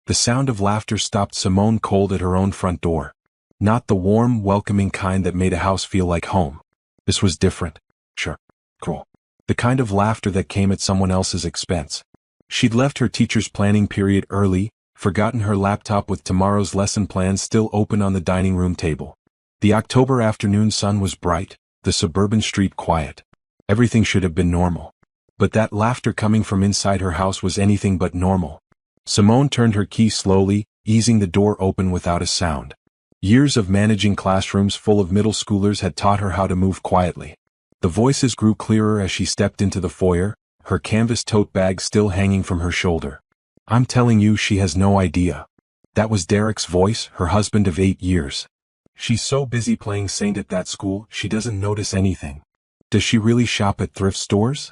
The sound of laughter stopped Simone cold at her own front door. Not the warm, welcoming kind that made a house feel like home. This was different. Sure. Cool. The kind of laughter that came at someone else's expense. She'd left her teacher's planning period early, forgotten her laptop with tomorrow's lesson plans still open on the dining room table. The October afternoon sun was bright, the suburban street quiet. Everything should have been normal. But that laughter coming from inside her house was anything but normal. Simone turned her key slowly, easing the door open without a sound. Years of managing classrooms full of middle schoolers had taught her how to move quietly. The voices grew clearer as she stepped into the foyer, her canvas tote bag still hanging from her shoulder. "I'm telling you, she has no idea." That was Derek's voice, her husband of 8 years. "She's so busy playing saint at that school, she doesn't notice anything." "Does she really shop at thrift stores?"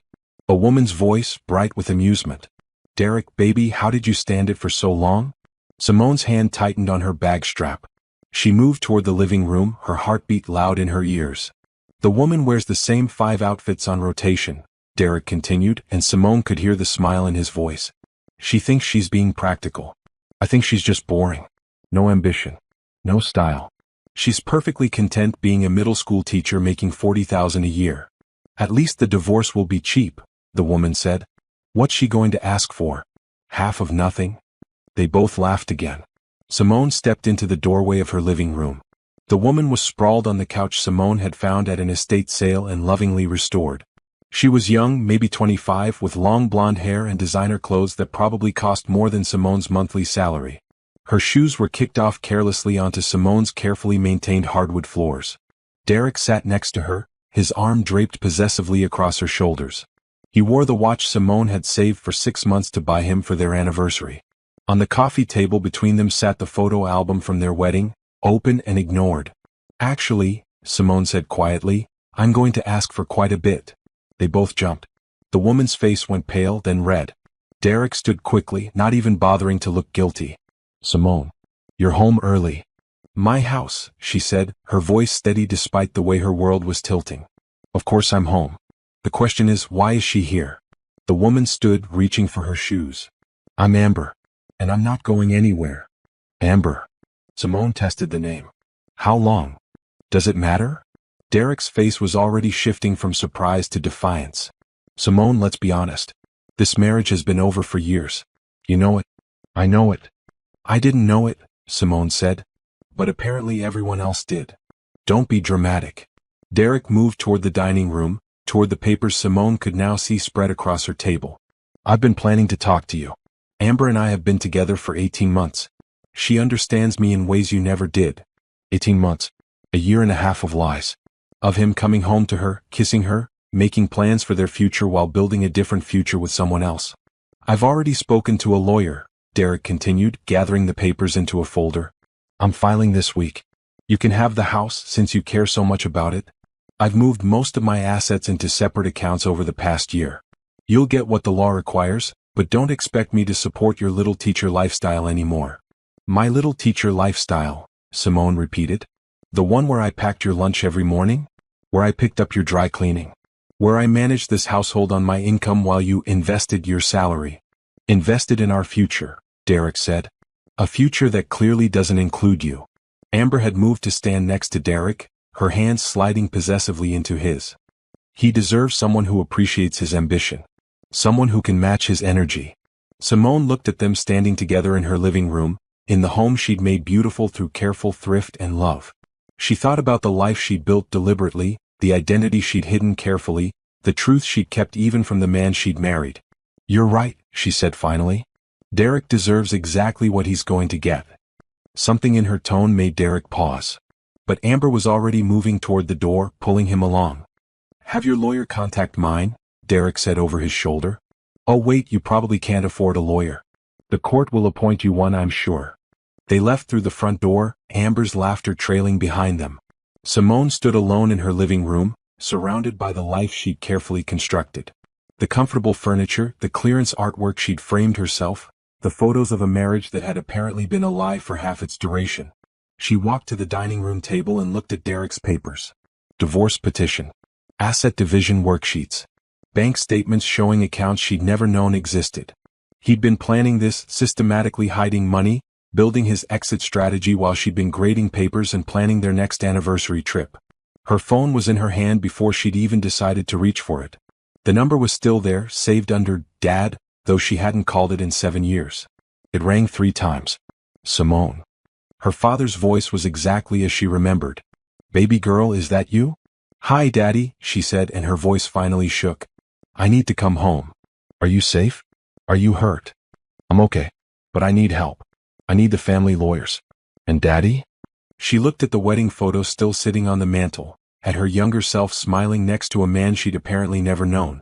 A woman's voice, bright with amusement. "Derek, baby, how did you stand it for so long?" Simone's hand tightened on her bag strap. She moved toward the living room, her heartbeat loud in her ears. "The woman wears the same 5 outfits on rotation," Derek continued, and Simone could hear the smile in his voice. "She thinks she's being practical. I think she's just boring. No ambition. No style. She's perfectly content being a middle school teacher making $40,000 a year." "At least the divorce will be cheap," the woman said. "What's she going to ask for? Half of nothing?" They both laughed again. Simone stepped into the doorway of her living room. The woman was sprawled on the couch Simone had found at an estate sale and lovingly restored. She was young, maybe 25, with long blonde hair and designer clothes that probably cost more than Simone's monthly salary. Her shoes were kicked off carelessly onto Simone's carefully maintained hardwood floors. Derek sat next to her, his arm draped possessively across her shoulders. He wore the watch Simone had saved for 6 months to buy him for their anniversary. On the coffee table between them sat the photo album from their wedding, open and ignored. "Actually," Simone said quietly, "I'm going to ask for quite a bit." They both jumped. The woman's face went pale, then red. Derek stood quickly, not even bothering to look guilty. "Simone, you're home early." "My house," she said, her voice steady despite the way her world was tilting. "Of course I'm home. The question is, why is she here?" The woman stood, reaching for her shoes. "I'm Amber. And I'm not going anywhere." "Amber." Simone tested the name. "How long? Does it matter?" Derek's face was already shifting from surprise to defiance. "Simone, let's be honest. This marriage has been over for years. You know it." "I know it." "I didn't know it," Simone said. "But apparently everyone else did." "Don't be dramatic." Derek moved toward the dining room, toward the papers Simone could now see spread across her table. "I've been planning to talk to you. Amber and I have been together for 18 months. She understands me in ways you never did." 18 months. A year and a half of lies. Of him coming home to her, kissing her, making plans for their future while building a different future with someone else. "I've already spoken to a lawyer," Derek continued, gathering the papers into a folder. "I'm filing this week. You can have the house since you care so much about it. I've moved most of my assets into separate accounts over the past year. You'll get what the law requires, but don't expect me to support your little teacher lifestyle anymore." "My little teacher lifestyle," Simone repeated. "The one where I packed your lunch every morning? Where I picked up your dry cleaning? Where I managed this household on my income while you invested your salary?" "Invested in our future," Derek said. "A future that clearly doesn't include you." Amber had moved to stand next to Derek, her hands sliding possessively into his. He deserves someone who appreciates his ambition. Someone who can match his energy. Simone looked at them standing together in her living room, in the home she'd made beautiful through careful thrift and love. She thought about the life she'd built deliberately, the identity she'd hidden carefully, the truth she'd kept even from the man she'd married. "You're right," she said finally. "Derek deserves exactly what he's going to get." Something in her tone made Derek pause. But Amber was already moving toward the door, pulling him along. "Have your lawyer contact mine," Derek said over his shoulder. "Oh wait, you probably can't afford a lawyer. The court will appoint you one, I'm sure." They left through the front door, Amber's laughter trailing behind them. Simone stood alone in her living room, surrounded by the life she'd carefully constructed. The comfortable furniture, the clearance artwork she'd framed herself, the photos of a marriage that had apparently been a lie for half its duration. She walked to the dining room table and looked at Derek's papers. Divorce petition. Asset division worksheets. Bank statements showing accounts she'd never known existed. He'd been planning this, systematically hiding money, building his exit strategy while she'd been grading papers and planning their next anniversary trip. Her phone was in her hand before she'd even decided to reach for it. The number was still there, saved under Dad, though she hadn't called it in 7 years. It rang 3 times. Simone. Her father's voice was exactly as she remembered. "Baby girl, is that you?" "Hi, Daddy," she said, and her voice finally shook. "I need to come home. Are you safe? Are you hurt?" "I'm okay, but I need help. I need the family lawyers." "And Daddy?" She looked at the wedding photo still sitting on the mantel, at her younger self smiling next to a man she'd apparently never known.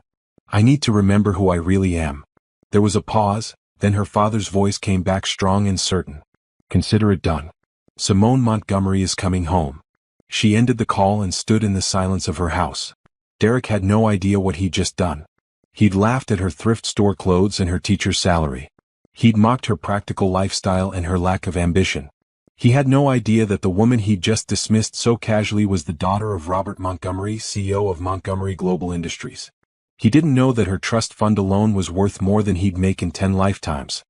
"I need to remember who I really am." There was a pause, then her father's voice came back strong and certain. "Consider it done. Simone Montgomery is coming home." She ended the call and stood in the silence of her house. Derek had no idea what he'd just done. He'd laughed at her thrift store clothes and her teacher's salary. He'd mocked her practical lifestyle and her lack of ambition. He had no idea that the woman he'd just dismissed so casually was the daughter of Robert Montgomery, CEO of Montgomery Global Industries. He didn't know that her trust fund alone was worth more than he'd make in 10 lifetimes.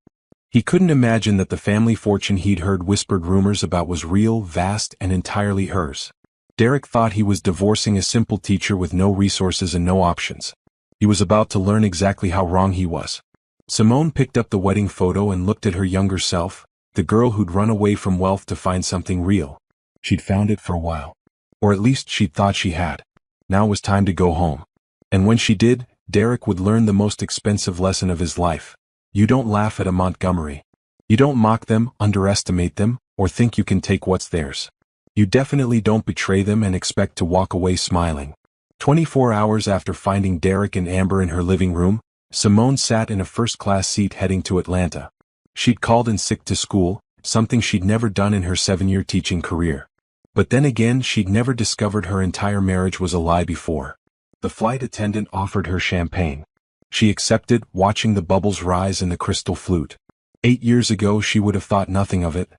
He couldn't imagine that the family fortune he'd heard whispered rumors about was real, vast, and entirely hers. Derek thought he was divorcing a simple teacher with no resources and no options. He was about to learn exactly how wrong he was. Simone picked up the wedding photo and looked at her younger self, the girl who'd run away from wealth to find something real. She'd found it for a while. Or at least she'd thought she had. Now it was time to go home. And when she did, Derek would learn the most expensive lesson of his life. You don't laugh at a Montgomery. You don't mock them, underestimate them, or think you can take what's theirs. You definitely don't betray them and expect to walk away smiling. 24 hours after finding Derek and Amber in her living room, Simone sat in a first-class seat heading to Atlanta. She'd called in sick to school, something she'd never done in her 7-year teaching career. But then again, she'd never discovered her entire marriage was a lie before. The flight attendant offered her champagne. She accepted, watching the bubbles rise in the crystal flute. 8 years ago she would have thought nothing of it.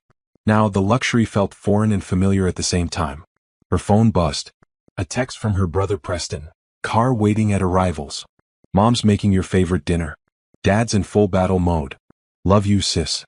Now the luxury felt foreign and familiar at the same time. Her phone buzzed. A text from her brother Preston. "Car waiting at arrivals. Mom's making your favorite dinner. Dad's in full battle mode. Love you, sis."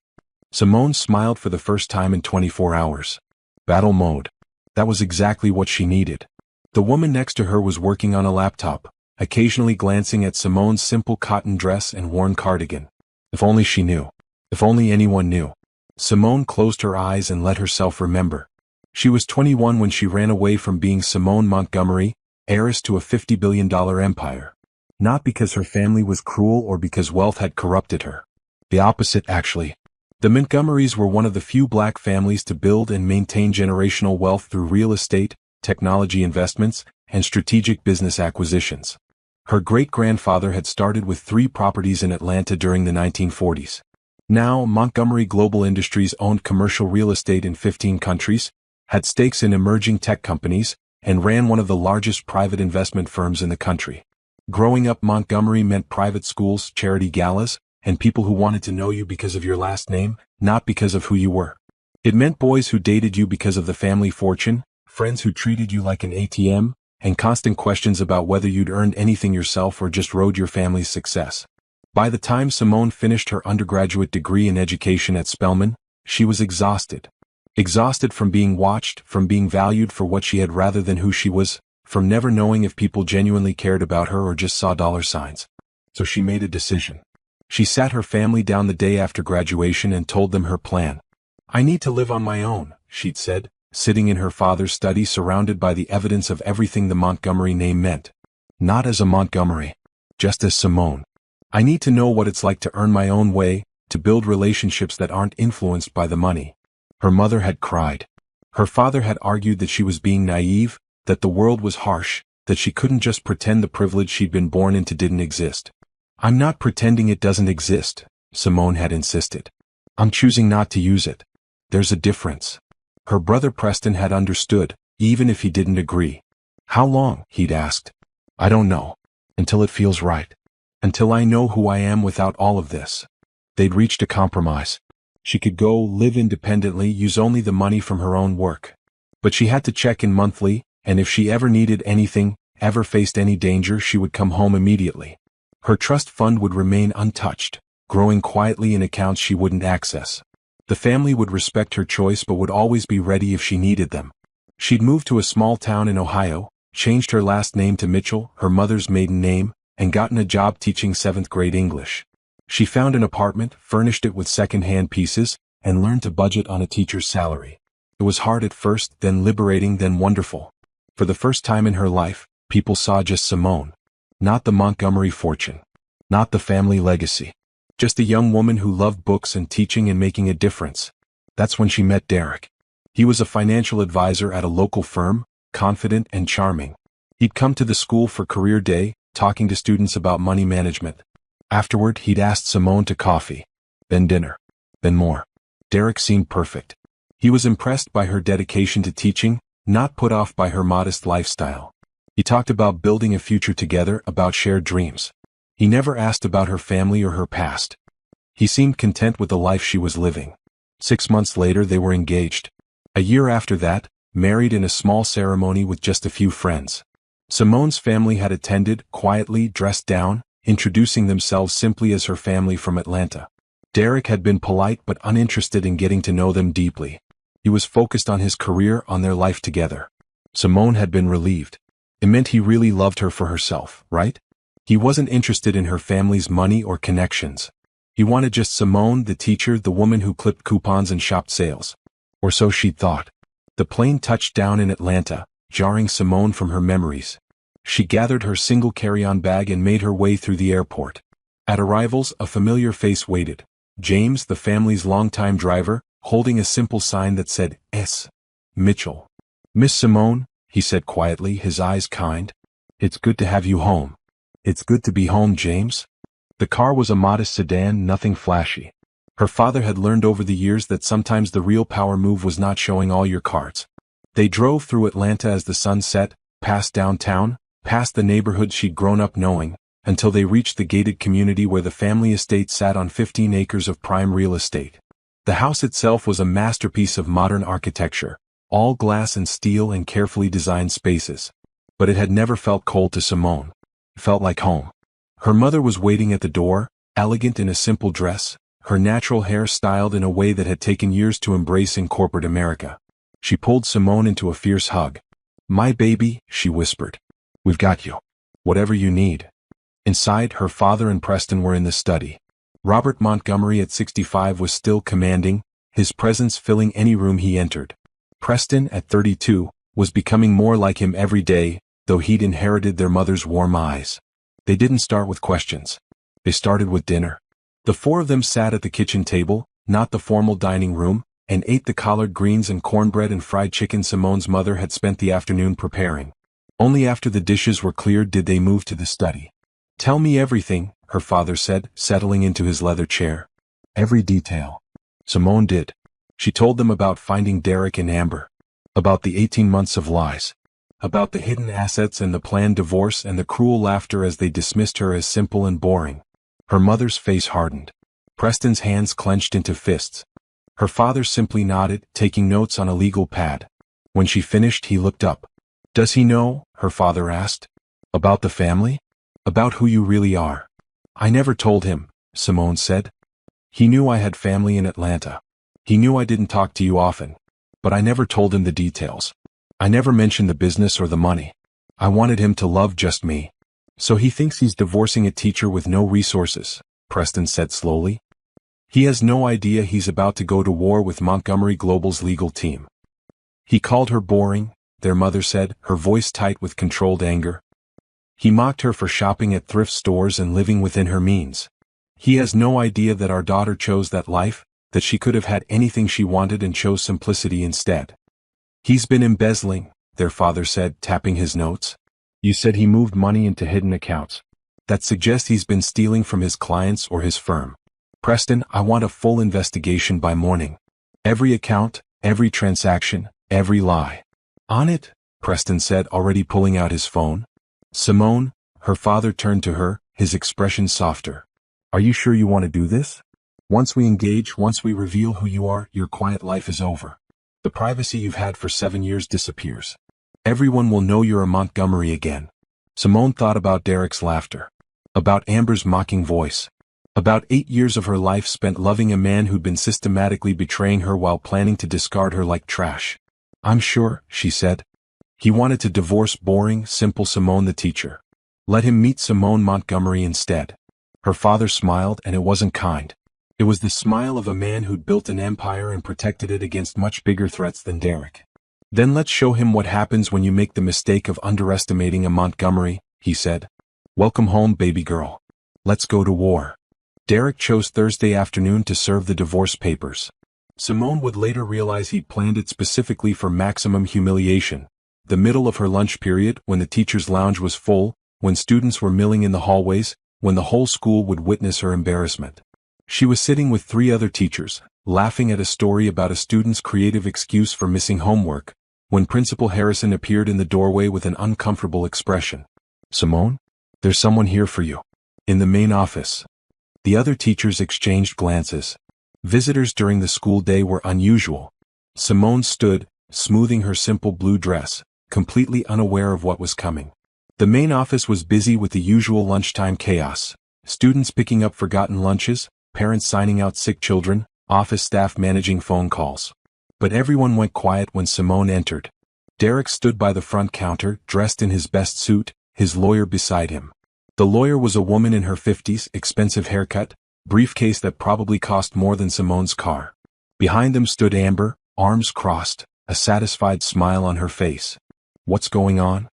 Simone smiled for the first time in 24 hours. Battle mode. That was exactly what she needed. The woman next to her was working on a laptop, occasionally glancing at Simone's simple cotton dress and worn cardigan. If only she knew. If only anyone knew. Simone closed her eyes and let herself remember. She was 21 when she ran away from being Simone Montgomery, heiress to a $50 billion empire. Not because her family was cruel or because wealth had corrupted her. The opposite, actually. The Montgomerys were one of the few black families to build and maintain generational wealth through real estate, technology investments, and strategic business acquisitions. Her great-grandfather had started with 3 properties in Atlanta during the 1940s. Now, Montgomery Global Industries owned commercial real estate in 15 countries, had stakes in emerging tech companies, and ran one of the largest private investment firms in the country. Growing up, Montgomery meant private schools, charity galas, and people who wanted to know you because of your last name, not because of who you were. It meant boys who dated you because of the family fortune, friends who treated you like an ATM, and constant questions about whether you'd earned anything yourself or just rode your family's success. By the time Simone finished her undergraduate degree in education at Spelman, she was exhausted. Exhausted from being watched, from being valued for what she had rather than who she was, from never knowing if people genuinely cared about her or just saw dollar signs. So she made a decision. She sat her family down the day after graduation and told them her plan. "I need to live on my own," she'd said, sitting in her father's study surrounded by the evidence of everything the Montgomery name meant. "Not as a Montgomery. Just as Simone. I need to know what it's like to earn my own way, to build relationships that aren't influenced by the money." Her mother had cried. Her father had argued that she was being naive, that the world was harsh, that she couldn't just pretend the privilege she'd been born into didn't exist. "I'm not pretending it doesn't exist," Simone had insisted. "I'm choosing not to use it. There's a difference." Her brother Preston had understood, even if he didn't agree. "How long?" he'd asked. "I don't know. Until it feels right. Until I know who I am without all of this." They'd reached a compromise. She could go, live independently, use only the money from her own work. But she had to check in monthly, and if she ever needed anything, ever faced any danger, she would come home immediately. Her trust fund would remain untouched. growing quietly in accounts she wouldn't access. The family would respect her choice but would always be ready if she needed them. She'd moved to a small town in Ohio, changed her last name to Mitchell, her mother's maiden name, and gotten a job teaching 7th grade English. She found an apartment, furnished it with second-hand pieces, and learned to budget on a teacher's salary. It was hard at first, then liberating, then wonderful. For the first time in her life, people saw just Simone. Not the Montgomery fortune. Not the family legacy. Just a young woman who loved books and teaching and making a difference. That's when she met Derek. He was a financial advisor at a local firm, confident and charming. He'd come to the school for career day, talking to students about money management. Afterward, he'd asked Simone to coffee. Then dinner. Then more. Derek seemed perfect. He was impressed by her dedication to teaching, not put off by her modest lifestyle. He talked about building a future together, about shared dreams. He never asked about her family or her past. He seemed content with the life she was living. 6 months later they were engaged. A year after that, married in a small ceremony with just a few friends. Simone's family had attended, quietly, dressed down, introducing themselves simply as her family from Atlanta. Derek had been polite but uninterested in getting to know them deeply. He was focused on his career, on their life together. Simone had been relieved. It meant he really loved her for herself, right? He wasn't interested in her family's money or connections. He wanted just Simone, the teacher, the woman who clipped coupons and shopped sales. Or so she thought. The plane touched down in Atlanta, jarring Simone from her memories. She gathered her single carry-on bag and made her way through the airport. At arrivals, a familiar face waited. James, the family's longtime driver, holding a simple sign that said, S. Mitchell. "Miss Simone," he said quietly, his eyes kind. "It's good to have you home." "It's good to be home, James." The car was a modest sedan, nothing flashy. Her father had learned over the years that sometimes the real power move was not showing all your cards. They drove through Atlanta as the sun set, past downtown, past the neighborhood she'd grown up knowing, until they reached the gated community where the family estate sat on 15 acres of prime real estate. The house itself was a masterpiece of modern architecture, all glass and steel and carefully designed spaces. But it had never felt cold to Simone. It felt like home. Her mother was waiting at the door, elegant in a simple dress, her natural hair styled in a way that had taken years to embrace in corporate America. She pulled Simone into a fierce hug. "My baby," she whispered. "We've got you. Whatever you need." Inside, her father and Preston were in the study. Robert Montgomery at 65 was still commanding, his presence filling any room he entered. Preston, at 32, was becoming more like him every day, though he'd inherited their mother's warm eyes. They didn't start with questions. They started with dinner. The four of them sat at the kitchen table, not the formal dining room, and ate the collard greens and cornbread and fried chicken Simone's mother had spent the afternoon preparing. Only after the dishes were cleared did they move to the study. "Tell me everything," her father said, settling into his leather chair. "Every detail." Simone did. She told them about finding Derek and Amber. About the 18 months of lies. About the hidden assets and the planned divorce and the cruel laughter as they dismissed her as simple and boring. Her mother's face hardened. Preston's hands clenched into fists. Her father simply nodded, taking notes on a legal pad. When she finished, he looked up. "Does he know?" her father asked. "About the family? About who you really are?" "I never told him," Simone said. "He knew I had family in Atlanta. He knew I didn't talk to you often. But I never told him the details. I never mentioned the business or the money. I wanted him to love just me." "So he thinks he's divorcing a teacher with no resources," Preston said slowly. "He has no idea he's about to go to war with Montgomery Global's legal team." "He called her boring," their mother said, her voice tight with controlled anger. "He mocked her for shopping at thrift stores and living within her means. He has no idea that our daughter chose that life, that she could have had anything she wanted and chose simplicity instead." "He's been embezzling," their father said, tapping his notes. "You said he moved money into hidden accounts. That suggests he's been stealing from his clients or his firm. Preston, I want a full investigation by morning. Every account, every transaction, every lie." "On it," Preston said, already pulling out his phone. "Simone," her father turned to her, his expression softer. "Are you sure you want to do this? Once we engage, once we reveal who you are, your quiet life is over. The privacy you've had for 7 years disappears. Everyone will know you're a Montgomery again." Simone thought about Derek's laughter. About Amber's mocking voice. About 8 years of her life spent loving a man who'd been systematically betraying her while planning to discard her like trash. I'm sure, she said. He wanted to divorce boring, simple Simone the teacher. Let him meet Simone Montgomery instead. Her father smiled, and it wasn't kind. It was the smile of a man who'd built an empire and protected it against much bigger threats than Derek. Then let's show him what happens when you make the mistake of underestimating a Montgomery, he said. Welcome home, baby girl. Let's go to war. Derek chose Thursday afternoon to serve the divorce papers. Simone would later realize he'd planned it specifically for maximum humiliation. The middle of her lunch period, when the teacher's lounge was full, when students were milling in the hallways, when the whole school would witness her embarrassment. She was sitting with 3 other teachers, laughing at a story about a student's creative excuse for missing homework, when Principal Harrison appeared in the doorway with an uncomfortable expression. Simone? There's someone here for you. In the main office. The other teachers exchanged glances. Visitors during the school day were unusual. Simone stood, smoothing her simple blue dress, completely unaware of what was coming. The main office was busy with the usual lunchtime chaos. Students picking up forgotten lunches, parents signing out sick children, office staff managing phone calls. But everyone went quiet when Simone entered. Derek stood by the front counter, dressed in his best suit, his lawyer beside him. The lawyer was a woman in her 50s, expensive haircut, briefcase that probably cost more than Simone's car. Behind them stood Amber, arms crossed, a satisfied smile on her face. What's going on?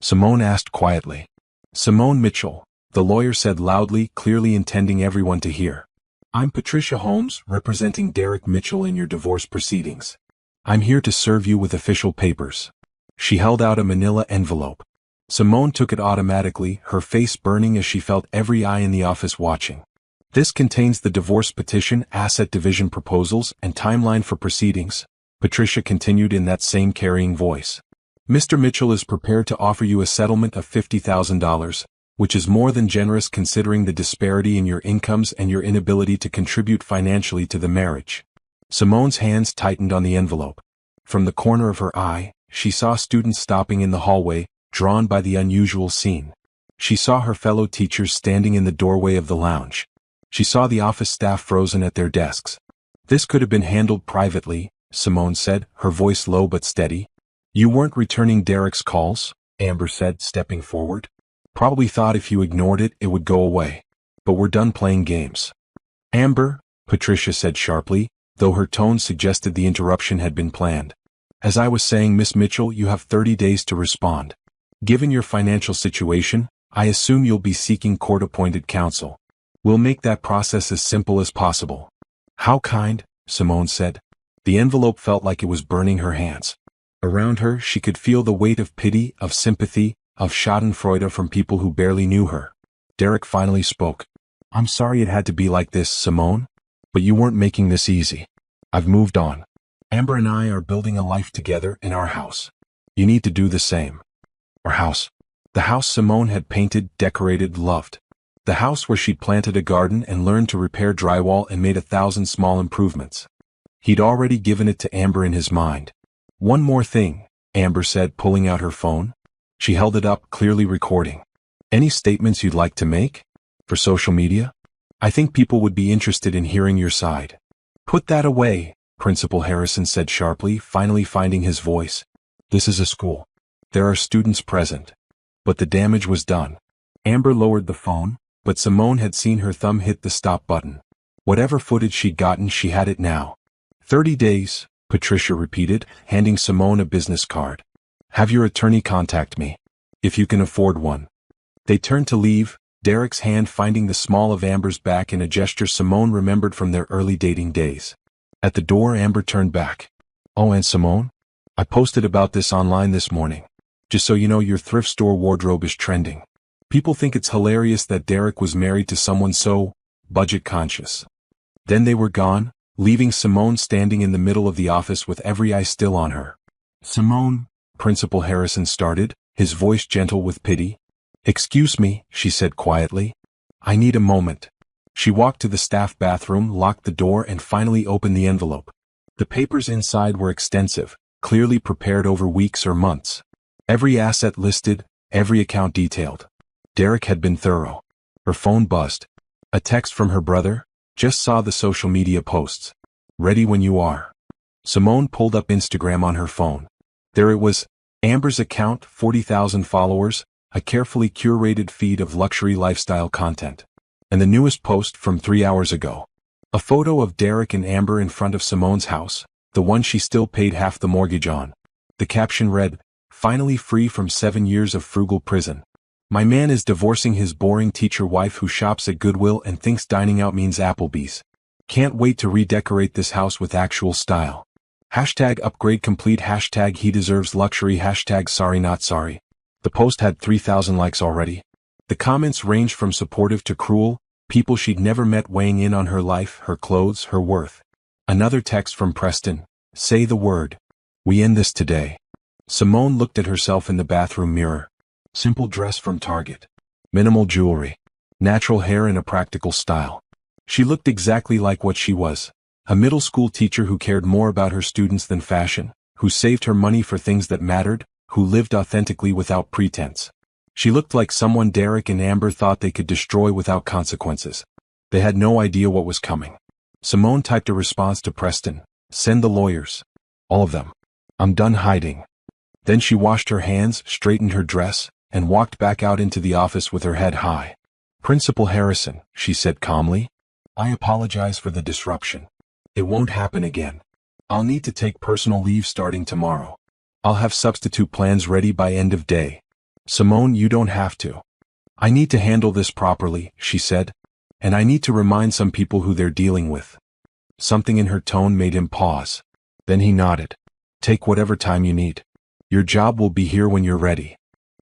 Simone asked quietly. Simone Mitchell, the lawyer said loudly, clearly intending everyone to hear. I'm Patricia Holmes, representing Derek Mitchell in your divorce proceedings. I'm here to serve you with official papers. She held out a manila envelope. Simone took it automatically, her face burning as she felt every eye in the office watching. This contains the divorce petition, asset division proposals, and timeline for proceedings, Patricia continued in that same carrying voice. Mr. Mitchell is prepared to offer you a settlement of $50,000, which is more than generous considering the disparity in your incomes and your inability to contribute financially to the marriage. Simone's hands tightened on the envelope. From the corner of her eye, she saw students stopping in the hallway, drawn by the unusual scene. She saw her fellow teachers standing in the doorway of the lounge. She saw the office staff frozen at their desks. This could have been handled privately, Simone said, her voice low but steady. You weren't returning Derek's calls, Amber said, stepping forward. Probably thought if you ignored it, it would go away. But we're done playing games. Amber, Patricia said sharply, though her tone suggested the interruption had been planned. As I was saying, Miss Mitchell, you have 30 days to respond. Given your financial situation, I assume you'll be seeking court-appointed counsel. We'll make that process as simple as possible. How kind, Simone said. The envelope felt like it was burning her hands. Around her, she could feel the weight of pity, of sympathy, of schadenfreude from people who barely knew her. Derek finally spoke. I'm sorry it had to be like this, Simone. But you weren't making this easy. I've moved on. Amber and I are building a life together in our house. You need to do the same. Our house. The house Simone had painted, decorated, loved. The house where she'd planted a garden and learned to repair drywall and made 1,000 small improvements. He'd already given it to Amber in his mind. One more thing, Amber said, pulling out her phone. She held it up, clearly recording. Any statements you'd like to make? For social media? I think people would be interested in hearing your side. Put that away, Principal Harrison said sharply, finally finding his voice. This is a school. There are students present. But the damage was done. Amber lowered the phone, but Simone had seen her thumb hit the stop button. Whatever footage she'd gotten, she had it now. 30 days, Patricia repeated, handing Simone a business card. Have your attorney contact me. If you can afford one. They turned to leave, Derek's hand finding the small of Amber's back in a gesture Simone remembered from their early dating days. At the door, Amber turned back. Oh, and Simone? I posted about this online this morning. Just so you know, your thrift store wardrobe is trending. People think it's hilarious that Derek was married to someone so budget conscious. Then they were gone, leaving Simone standing in the middle of the office with every eye still on her. Simone, Principal Harrison started, his voice gentle with pity. Excuse me, she said quietly. I need a moment. She walked to the staff bathroom, locked the door, and finally opened the envelope. The papers inside were extensive, clearly prepared over weeks or months. Every asset listed, every account detailed. Derek had been thorough. Her phone buzzed. A text from her brother. Just saw the social media posts. Ready when you are. Simone pulled up Instagram on her phone. There it was. Amber's account, 40,000 followers, a carefully curated feed of luxury lifestyle content. And the newest post from 3 hours ago. A photo of Derek and Amber in front of Simone's house, the one she still paid half the mortgage on. The caption read, "Finally free from 7 years of frugal prison. My man is divorcing his boring teacher wife who shops at Goodwill and thinks dining out means Applebee's. Can't wait to redecorate this house with actual style. Hashtag upgrade complete. Hashtag he deserves luxury. Hashtag sorry not sorry." The post had 3,000 likes already. The comments ranged from supportive to cruel, people she'd never met weighing in on her life, her clothes, her worth. Another text from Preston. "Say the word. We end this today." Simone looked at herself in the bathroom mirror. Simple dress from Target. Minimal jewelry. Natural hair in a practical style. She looked exactly like what she was. A middle school teacher who cared more about her students than fashion, who saved her money for things that mattered, who lived authentically without pretense. She looked like someone Derek and Amber thought they could destroy without consequences. They had no idea what was coming. Simone typed a response to Preston. "Send the lawyers. All of them. I'm done hiding." Then she washed her hands, straightened her dress, and walked back out into the office with her head high. "Principal Harrison," she said calmly, "I apologize for the disruption. It won't happen again. I'll need to take personal leave starting tomorrow. I'll have substitute plans ready by end of day." "Simone, you don't have to. I need to handle this properly," she said. "And I need to remind some people who they're dealing with." Something in her tone made him pause. Then he nodded. "Take whatever time you need. Your job will be here when you're ready."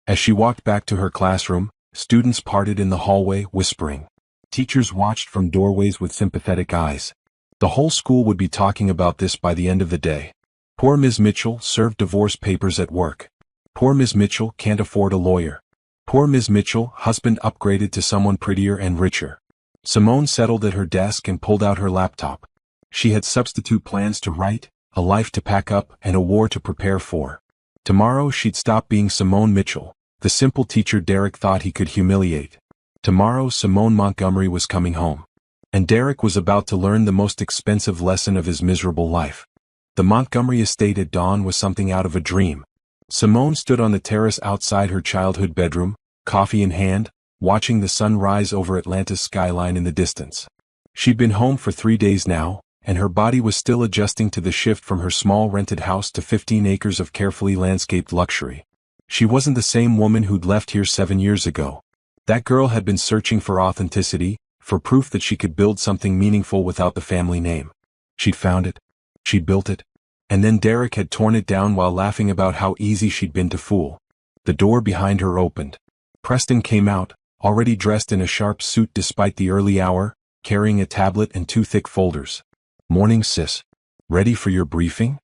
As she walked back to her classroom, students parted in the hallway, whispering. Teachers watched from doorways with sympathetic eyes. The whole school would be talking about this by the end of the day. Poor Ms. Mitchell served divorce papers at work. Poor Ms. Mitchell can't afford a lawyer. Poor Ms. Mitchell, husband upgraded to someone prettier and richer. Simone settled at her desk and pulled out her laptop. She had substitute plans to write, a life to pack up, and a war to prepare for. Tomorrow she'd stop being Simone Mitchell, the simple teacher Derek thought he could humiliate. Tomorrow Simone Montgomery was coming home. And Derek was about to learn the most expensive lesson of his miserable life. The Montgomery estate at dawn was something out of a dream. Simone stood on the terrace outside her childhood bedroom, coffee in hand, watching the sun rise over Atlanta's skyline in the distance. She'd been home for 3 days now, and her body was still adjusting to the shift from her small rented house to 15 acres of carefully landscaped luxury. She wasn't the same woman who'd left here 7 years ago. That girl had been searching for authenticity, for proof that she could build something meaningful without the family name. She'd found it. She'd built it. And then Derek had torn it down while laughing about how easy she'd been to fool. The door behind her opened. Preston came out, already dressed in a sharp suit despite the early hour, carrying a tablet and 2 thick folders. "Morning, sis. Ready for your briefing?"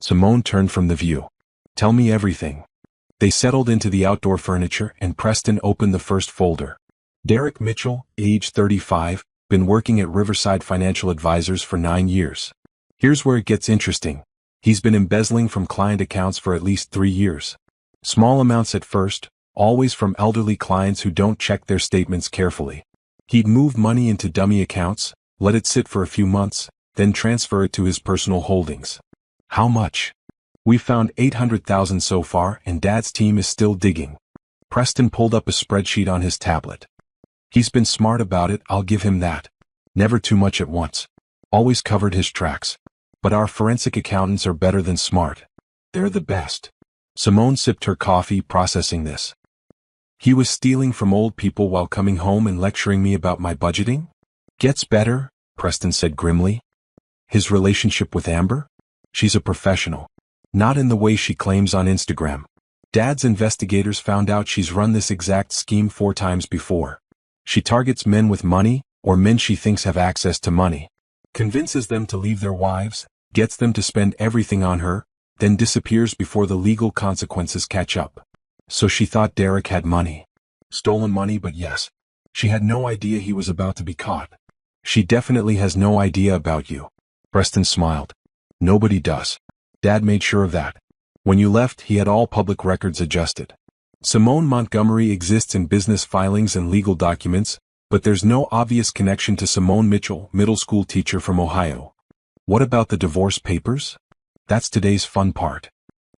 Simone turned from the view. "Tell me everything." They settled into the outdoor furniture and Preston opened the first folder. Derek Mitchell, age 35, been working at Riverside Financial Advisors for 9 years. Here's where it gets interesting. He's been embezzling from client accounts for at least 3 years. Small amounts at first, always from elderly clients who don't check their statements carefully. He'd move money into dummy accounts, let it sit for a few months, then transfer it to his personal holdings. "How much?" "We found 800,000 so far and Dad's team is still digging." Preston pulled up a spreadsheet on his tablet. "He's been smart about it, I'll give him that. Never too much at once. Always covered his tracks. But our forensic accountants are better than smart. They're the best." Simone sipped her coffee, processing this. "He was stealing from old people while coming home and lecturing me about my budgeting?" "Gets better," Preston said grimly. "His relationship with Amber? She's a professional. Not in the way she claims on Instagram. Dad's investigators found out she's run this exact scheme 4 times before. She targets men with money, or men she thinks have access to money. Convinces them to leave their wives, gets them to spend everything on her, then disappears before the legal consequences catch up. So she thought Derek had money. Stolen money, but yes. She had no idea he was about to be caught. She definitely has no idea about you." Preston smiled. "Nobody does. Dad made sure of that. When you left, he had all public records adjusted. Simone Montgomery exists in business filings and legal documents, But there's no obvious connection to Simone Mitchell, middle school teacher from Ohio. What about the divorce papers? That's today's fun part.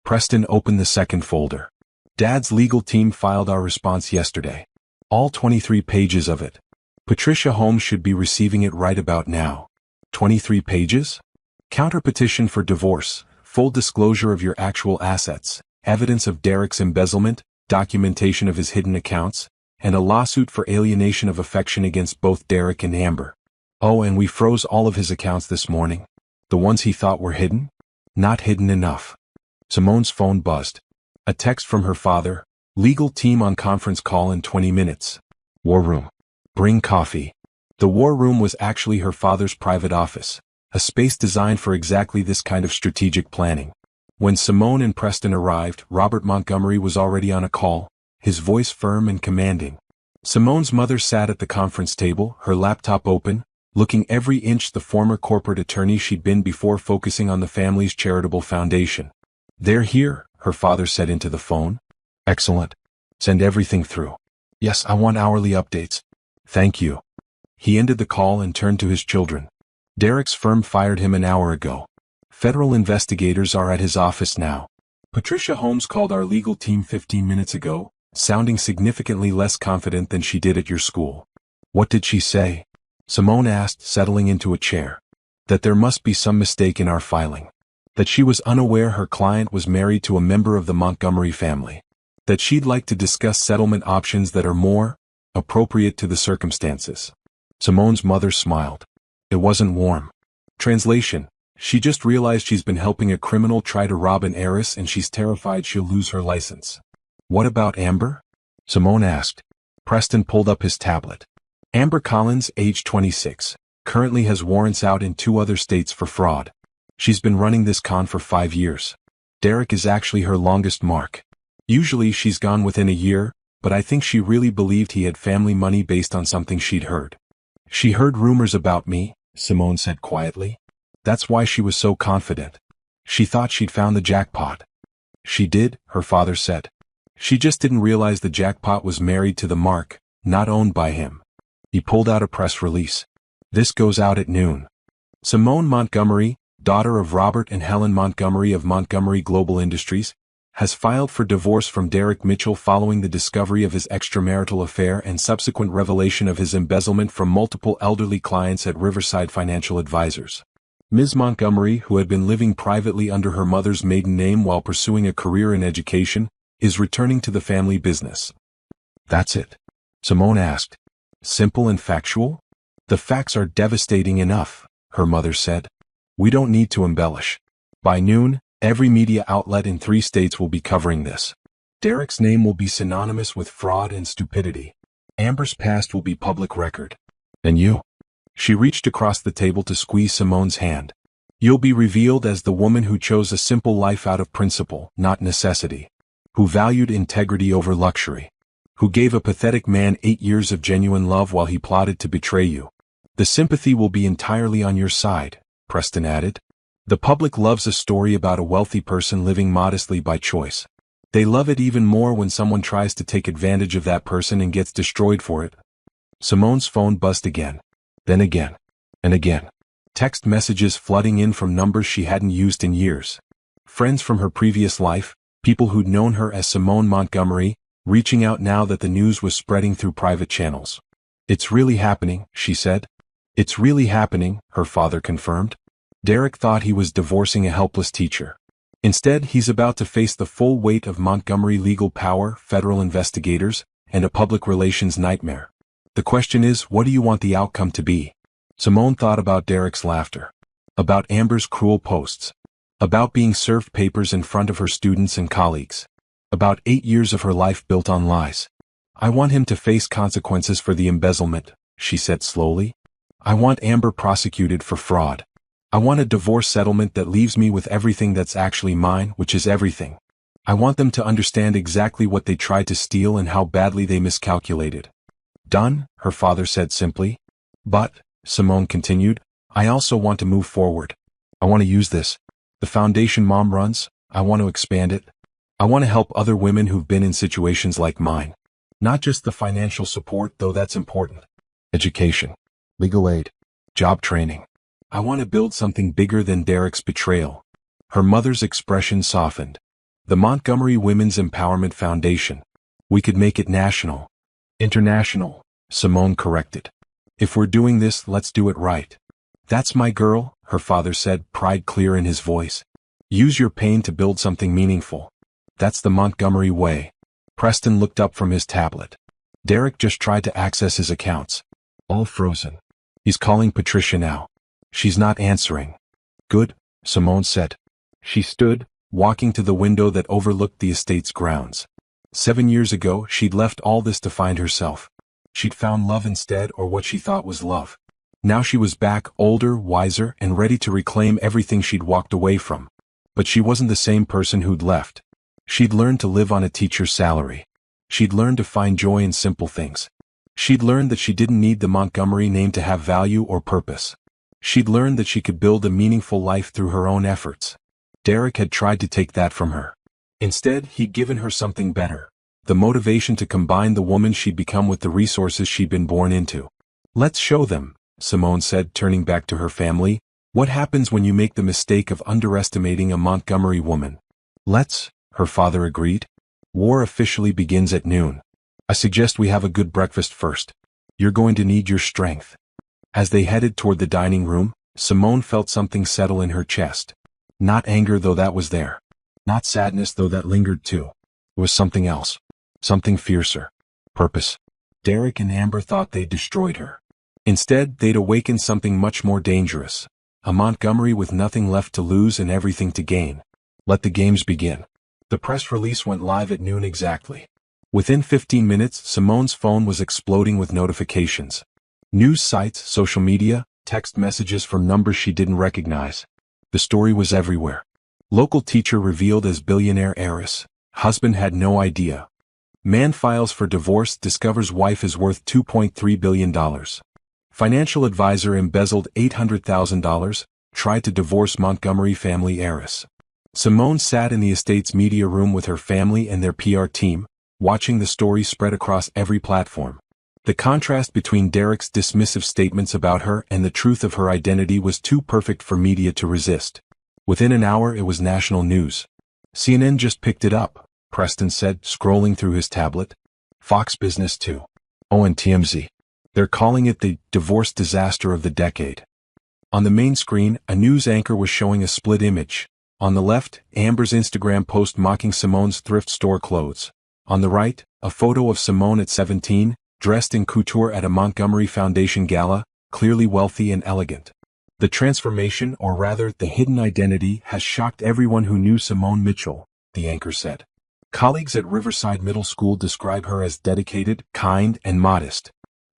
Preston opened the second folder. Dad's legal team filed our response yesterday. All 23 pages of it. Patricia Holmes should be receiving it right about now. 23 pages? Counter-petition for divorce, full disclosure of your actual assets, evidence of Derek's embezzlement, documentation of his hidden accounts, and a lawsuit for alienation of affection against both Derek and Amber. Oh, and we froze all of his accounts this morning. The ones he thought were hidden? Not hidden enough. Simone's phone buzzed. A text from her father. Legal team on conference call in 20 minutes. War room. Bring coffee. The war room was actually her father's private office, a space designed for exactly this kind of strategic planning. When Simone and Preston arrived, Robert Montgomery was already on a call, his voice firm and commanding. Simone's mother sat at the conference table, her laptop open, looking every inch the former corporate attorney she'd been before focusing on the family's charitable foundation. They're here, her father said into the phone. Excellent. Send everything through. Yes, I want hourly updates. Thank you. He ended the call and turned to his children. Derek's firm fired him an hour ago. Federal investigators are at his office now. Patricia Holmes called our legal team 15 minutes ago, sounding significantly less confident than she did at your school. What did she say? Simone asked, settling into a chair. That there must be some mistake in our filing. That she was unaware her client was married to a member of the Montgomery family. That she'd like to discuss settlement options that are more appropriate to the circumstances. Simone's mother smiled. It wasn't warm. Translation: she just realized she's been helping a criminal try to rob an heiress and she's terrified she'll lose her license. What about Amber? Simone asked. Preston pulled up his tablet. Amber Collins, age 26, currently has warrants out in 2 other states for fraud. She's been running this con for 5 years. Derek is actually her longest mark. Usually she's gone within a year, but I think she really believed he had family money based on something she'd heard. She heard rumors about me, Simone said quietly. That's why she was so confident. She thought she'd found the jackpot. She did, her father said. She just didn't realize the jackpot was married to the mark, not owned by him. He pulled out a press release. This goes out at noon. Simone Montgomery, daughter of Robert and Helen Montgomery of Montgomery Global Industries, has filed for divorce from Derek Mitchell following the discovery of his extramarital affair and subsequent revelation of his embezzlement from multiple elderly clients at Riverside Financial Advisors. Ms. Montgomery, who had been living privately under her mother's maiden name while pursuing a career in education, is returning to the family business. That's it? Simone asked. Simple and factual? The facts are devastating enough, her mother said. We don't need to embellish. By noon, every media outlet in 3 states will be covering this. Derek's name will be synonymous with fraud and stupidity. Amber's past will be public record. And you? She reached across the table to squeeze Simone's hand. You'll be revealed as the woman who chose a simple life out of principle, not necessity. Who valued integrity over luxury. Who gave a pathetic man 8 years of genuine love while he plotted to betray you. The sympathy will be entirely on your side, Preston added. The public loves a story about a wealthy person living modestly by choice. They love it even more when someone tries to take advantage of that person and gets destroyed for it. Simone's phone buzzed again. Then again. And again. Text messages flooding in from numbers she hadn't used in years. Friends from her previous life, people who'd known her as Simone Montgomery, reaching out now that the news was spreading through private channels. It's really happening, she said. It's really happening, her father confirmed. Derek thought he was divorcing a helpless teacher. Instead, he's about to face the full weight of Montgomery legal power, federal investigators, and a public relations nightmare. The question is, what do you want the outcome to be? Simone thought about Derek's laughter. About Amber's cruel posts. About being served papers in front of her students and colleagues. About 8 years of her life built on lies. I want him to face consequences for the embezzlement, she said slowly. I want Amber prosecuted for fraud. I want a divorce settlement that leaves me with everything that's actually mine, which is everything. I want them to understand exactly what they tried to steal and how badly they miscalculated. Done, her father said simply. But, Simone continued, I also want to move forward. I want to use this. The foundation Mom runs, I want to expand it. I want to help other women who've been in situations like mine. Not just the financial support, though that's important. education, legal aid, job training. I want to build something bigger than Derek's betrayal. Her mother's expression softened. The Montgomery Women's Empowerment Foundation. We could make it national. International, Simone corrected. If we're doing this, let's do it right. That's my girl, her father said, pride clear in his voice. Use your pain to build something meaningful. That's the Montgomery way. Preston looked up from his tablet. Derek just tried to access his accounts. All frozen. He's calling Patricia now. She's not answering. Good, Simone said. She stood, walking to the window that overlooked the estate's grounds. 7 years ago, she'd left all this to find herself. She'd found love instead, or what she thought was love. Now she was back, older, wiser, and ready to reclaim everything she'd walked away from. But she wasn't the same person who'd left. She'd learned to live on a teacher's salary. She'd learned to find joy in simple things. She'd learned that she didn't need the Montgomery name to have value or purpose. She'd learned that she could build a meaningful life through her own efforts. Derek had tried to take that from her. Instead, he'd given her something better. The motivation to combine the woman she'd become with the resources she'd been born into. Let's show them, Simone said, turning back to her family. What happens when you make the mistake of underestimating a Montgomery woman? Let's, her father agreed. War officially begins at noon. I suggest we have a good breakfast first. You're going to need your strength. As they headed toward the dining room, Simone felt something settle in her chest. Not anger, though that was there. Not sadness, though that lingered too. It was something else. Something fiercer. Purpose. Derek and Amber thought they'd destroyed her. Instead, they'd awakened something much more dangerous. A Montgomery with nothing left to lose and everything to gain. Let the games begin. The press release went live at noon exactly. Within 15 minutes, Simone's phone was exploding with notifications. News sites, social media, text messages from numbers she didn't recognize. The story was everywhere. Local teacher revealed as billionaire heiress. Husband had no idea. Man files for divorce, discovers wife is worth $2.3 billion. Financial advisor embezzled $800,000, tried to divorce Montgomery family heiress. Simone sat in the estate's media room with her family and their PR team, watching the story spread across every platform. The contrast between Derek's dismissive statements about her and the truth of her identity was too perfect for media to resist. Within an hour it was national news. CNN just picked it up, Preston said, scrolling through his tablet. Fox Business too. Oh, and TMZ. They're calling it the divorce disaster of the decade. On the main screen, a news anchor was showing a split image. On the left, Amber's Instagram post mocking Simone's thrift store clothes. On the right, a photo of Simone at 17, dressed in couture at a Montgomery Foundation gala, clearly wealthy and elegant. The transformation, or rather the hidden identity, has shocked everyone who knew Simone Mitchell, the anchor said. Colleagues at Riverside Middle School describe her as dedicated, kind, and modest.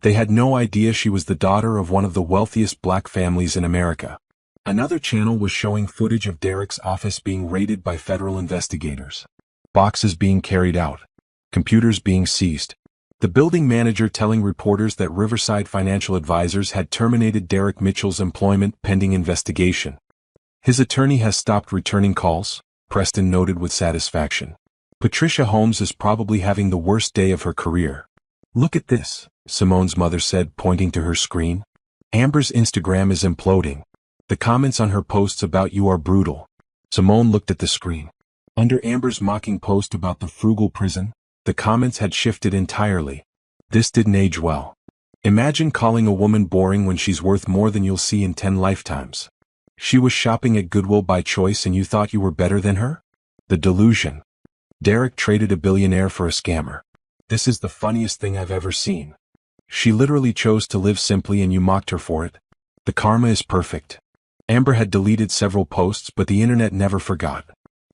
They had no idea she was the daughter of one of the wealthiest black families in America. Another channel was showing footage of Derek's office being raided by federal investigators. Boxes being carried out. Computers being seized. The building manager telling reporters that Riverside Financial Advisors had terminated Derek Mitchell's employment pending investigation. His attorney has stopped returning calls, Preston noted with satisfaction. Patricia Holmes is probably having the worst day of her career. Look at this, Simone's mother said, pointing to her screen. Amber's Instagram is imploding. The comments on her posts about you are brutal. Simone looked at the screen. Under Amber's mocking post about the frugal prison, the comments had shifted entirely. This didn't age well. Imagine calling a woman boring when she's worth more than you'll see in 10 lifetimes. She was shopping at Goodwill by choice and you thought you were better than her? The delusion. Derek traded a billionaire for a scammer. This is the funniest thing I've ever seen. She literally chose to live simply and you mocked her for it. The karma is perfect. Amber had deleted several posts, but the internet never forgot.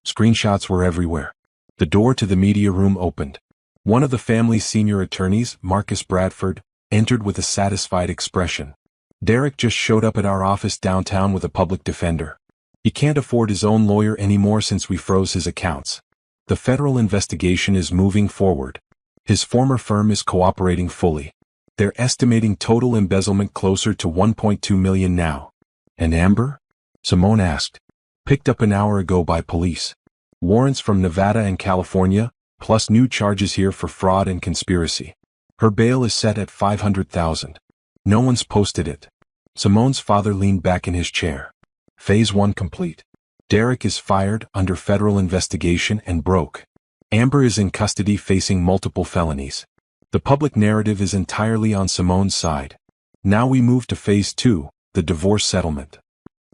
Screenshots were everywhere. The door to the media room opened. One of the family's senior attorneys, Marcus Bradford, entered with a satisfied expression. Derek just showed up at our office downtown with a public defender. He can't afford his own lawyer anymore since we froze his accounts. The federal investigation is moving forward. His former firm is cooperating fully. They're estimating total embezzlement closer to $1.2 million now. And Amber? Simone asked. Picked up an hour ago by police. Warrants from Nevada and California, plus new charges here for fraud and conspiracy. Her bail is set at $500,000. No one's posted it. Simone's father leaned back in his chair. Phase 1 complete. Derek is fired under federal investigation and broke. Amber is in custody facing multiple felonies. The public narrative is entirely on Simone's side. Now we move to phase 2, the divorce settlement.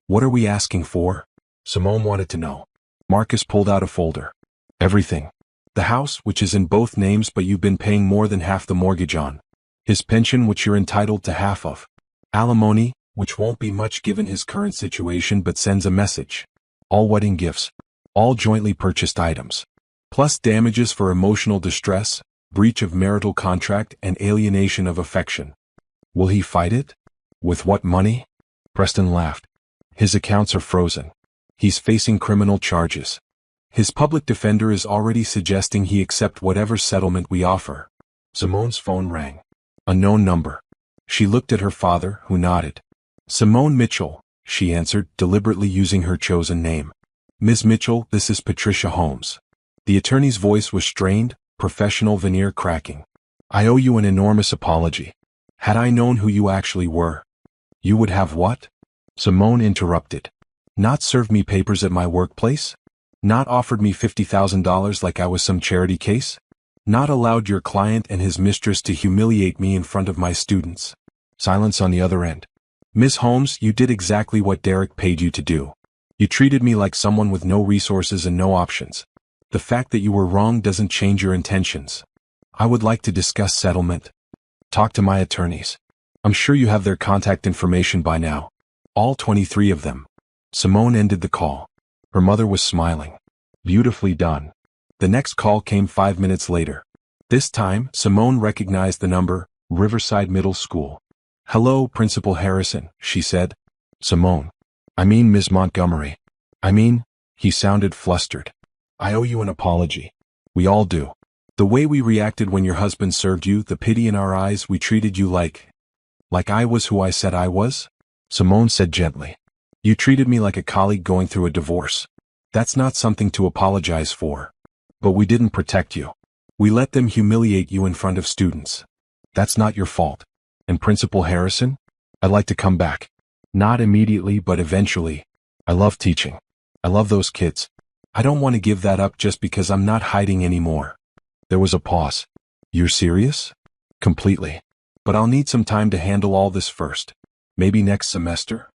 What are we asking for? Simone wanted to know. Marcus pulled out a folder. Everything. The house, which is in both names but you've been paying more than half the mortgage on. His pension, which you're entitled to half of. Alimony, which won't be much given his current situation but sends a message. All wedding gifts. All jointly purchased items. Plus damages for emotional distress, breach of marital contract and alienation of affection. Will he fight it? With what money? Preston laughed. His accounts are frozen. He's facing criminal charges. His public defender is already suggesting he accept whatever settlement we offer. Simone's phone rang. Unknown number. She looked at her father, who nodded. Simone Mitchell, she answered, deliberately using her chosen name. Ms. Mitchell, this is Patricia Holmes. The attorney's voice was strained, professional veneer cracking. I owe you an enormous apology. Had I known who you actually were. You would have what? Simone interrupted. Not served me papers at my workplace? Not offered me $50,000 like I was some charity case? Not allowed your client and his mistress to humiliate me in front of my students? Silence on the other end. Ms. Holmes, you did exactly what Derek paid you to do. You treated me like someone with no resources and no options. The fact that you were wrong doesn't change your intentions. I would like to discuss settlement. Talk to my attorneys. I'm sure you have their contact information by now. All 23 of them. Simone ended the call. Her mother was smiling. Beautifully done. The next call came 5 minutes later. This time, Simone recognized the number, Riverside Middle School. Hello, Principal Harrison, she said. Simone. I mean Ms. Montgomery. He sounded flustered. I owe you an apology. We all do. The way we reacted when your husband served you, the pity in our eyes, we treated you like I was who I said I was? Simone said gently. You treated me like a colleague going through a divorce. That's not something to apologize for. But we didn't protect you. We let them humiliate you in front of students. That's not your fault. And Principal Harrison? I'd like to come back. Not immediately, but eventually. I love teaching. I love those kids. I don't want to give that up just because I'm not hiding anymore. There was a pause. You're serious? Completely. But I'll need some time to handle all this first. Maybe next semester?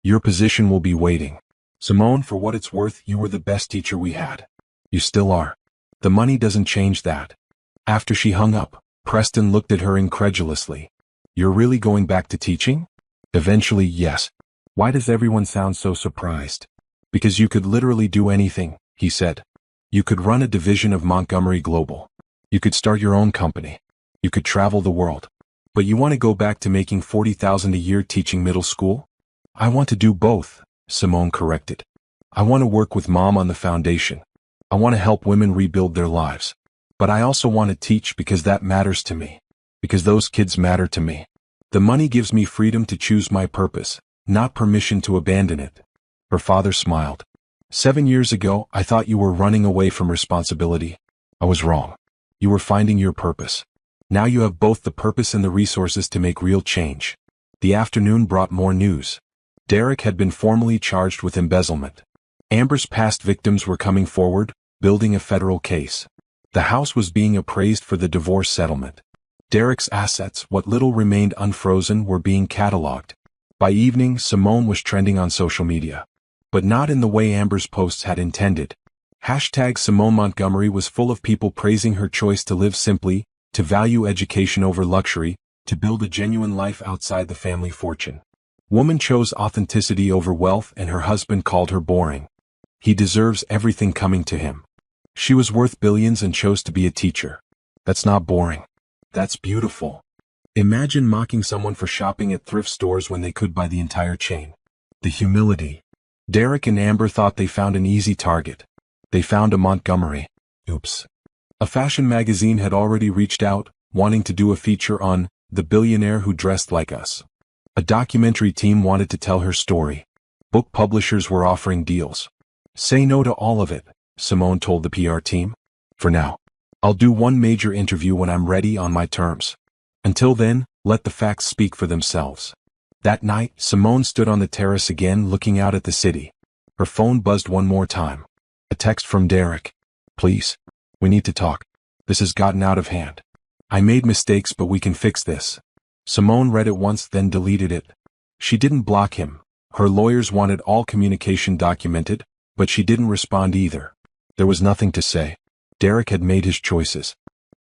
Your position will be waiting. Simone, for what it's worth, you were the best teacher we had. You still are. The money doesn't change that. After she hung up, Preston looked at her incredulously. You're really going back to teaching? Eventually, yes. Why does everyone sound so surprised? Because you could literally do anything, he said. You could run a division of Montgomery Global. You could start your own company. You could travel the world. But you want to go back to making $40,000 a year teaching middle school? I want to do both, Simone corrected. I want to work with Mom on the foundation. I want to help women rebuild their lives. But I also want to teach because that matters to me. Because those kids matter to me. The money gives me freedom to choose my purpose, not permission to abandon it. Her father smiled. 7 years ago, I thought you were running away from responsibility. I was wrong. You were finding your purpose. Now you have both the purpose and the resources to make real change. The afternoon brought more news. Derek had been formally charged with embezzlement. Amber's past victims were coming forward, building a federal case. The house was being appraised for the divorce settlement. Derek's assets, what little remained unfrozen, were being cataloged. By evening, Simone was trending on social media. But not in the way Amber's posts had intended. Hashtag Simone Montgomery was full of people praising her choice to live simply, to value education over luxury, to build a genuine life outside the family fortune. Woman chose authenticity over wealth and her husband called her boring. He deserves everything coming to him. She was worth billions and chose to be a teacher. That's not boring. That's beautiful. Imagine mocking someone for shopping at thrift stores when they could buy the entire chain. The humility. Derek and Amber thought they found an easy target. They found a Montgomery. Oops. A fashion magazine had already reached out, wanting to do a feature on the billionaire who dressed like us. A documentary team wanted to tell her story. Book publishers were offering deals. Say no to all of it, Simone told the PR team. For now. I'll do one major interview when I'm ready on my terms. Until then, Let the facts speak for themselves. That night, Simone stood on the terrace again looking out at the city. Her phone buzzed one more time. A text from Derek. Please. We need to talk. This has gotten out of hand. I made mistakes, but we can fix this. Simone read it once, then deleted it. She didn't block him. Her lawyers wanted all communication documented, but she didn't respond either. There was nothing to say. Derek had made his choices.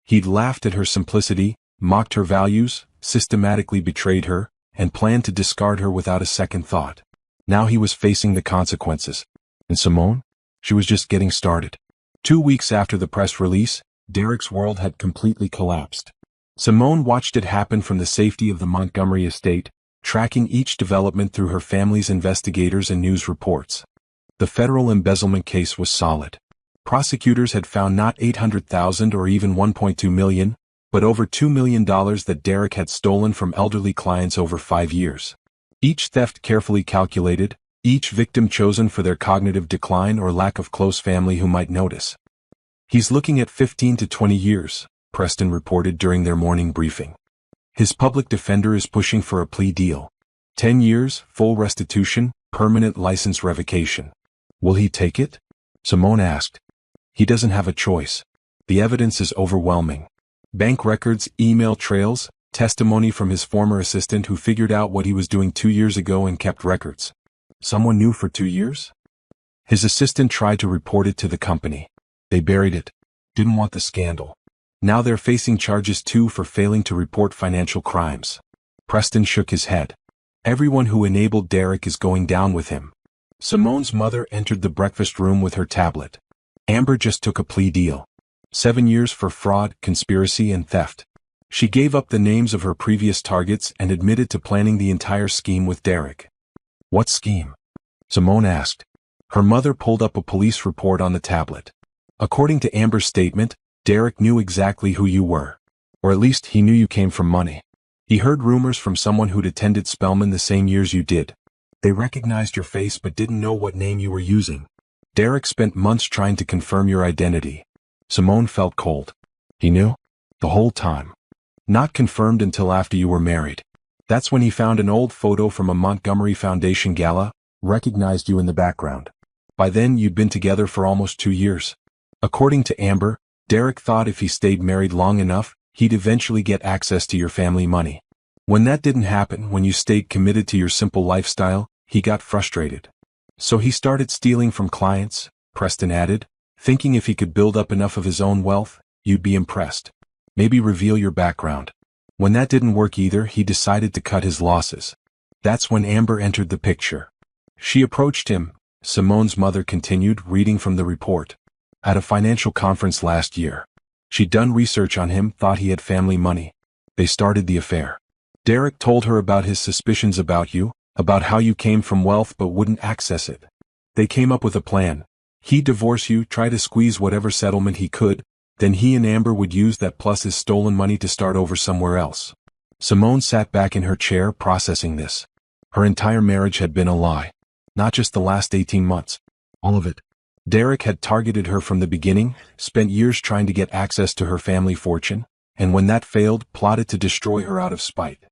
He'd laughed at her simplicity, mocked her values, systematically betrayed her, and planned to discard her without a second thought. Now he was facing the consequences. And Simone? She was just getting started. 2 weeks after the press release, Derek's world had completely collapsed. Simone watched it happen from the safety of the Montgomery estate, tracking each development through her family's investigators and news reports. The federal embezzlement case was solid. Prosecutors had found not $800,000 or even $1.2 million, but over $2 million that Derek had stolen from elderly clients over 5 years. Each theft carefully calculated, each victim chosen for their cognitive decline or lack of close family who might notice. He's looking at 15 to 20 years, Preston reported during their morning briefing. His public defender is pushing for a plea deal. 10 years, full restitution, permanent license revocation. Will he take it? Simone asked. He doesn't have a choice. The evidence is overwhelming. Bank records, email trails, testimony from his former assistant who figured out what he was doing 2 years ago and kept records. Someone knew for 2 years? His assistant tried to report it to the company. They buried it. Didn't want the scandal. Now they're facing charges too for failing to report financial crimes. Preston shook his head. Everyone who enabled Derek is going down with him. Simone's mother entered the breakfast room with her tablet. Amber just took a plea deal. 7 years for fraud, conspiracy, and theft. She gave up the names of her previous targets and admitted to planning the entire scheme with Derek. What scheme? Simone asked. Her mother pulled up a police report on the tablet. According to Amber's statement, Derek knew exactly who you were. Or at least he knew you came from money. He heard rumors from someone who'd attended Spelman the same years you did. They recognized your face but didn't know what name you were using. Derek spent months trying to confirm your identity. Simone felt cold. He knew? The whole time. Not confirmed until after you were married. That's when he found an old photo from a Montgomery Foundation gala, recognized you in the background. By then you'd been together for almost 2 years. According to Amber, Derek thought if he stayed married long enough, he'd eventually get access to your family money. When that didn't happen, when you stayed committed to your simple lifestyle, he got frustrated. So he started stealing from clients, Preston added, thinking if he could build up enough of his own wealth, you'd be impressed. Maybe reveal your background. When that didn't work either, he decided to cut his losses. That's when Amber entered the picture. She approached him, Simone's mother continued, reading from the report. At a financial conference last year. She'd done research on him, thought he had family money. They started the affair. Derek told her about his suspicions about you, about how you came from wealth but wouldn't access it. They came up with a plan. He'd divorce you, try to squeeze whatever settlement he could, then he and Amber would use that plus his stolen money to start over somewhere else. Simone sat back in her chair processing this. Her entire marriage had been a lie. Not just the last 18 months. All of it. Derek had targeted her from the beginning, spent years trying to get access to her family fortune, and when that failed, plotted to destroy her out of spite.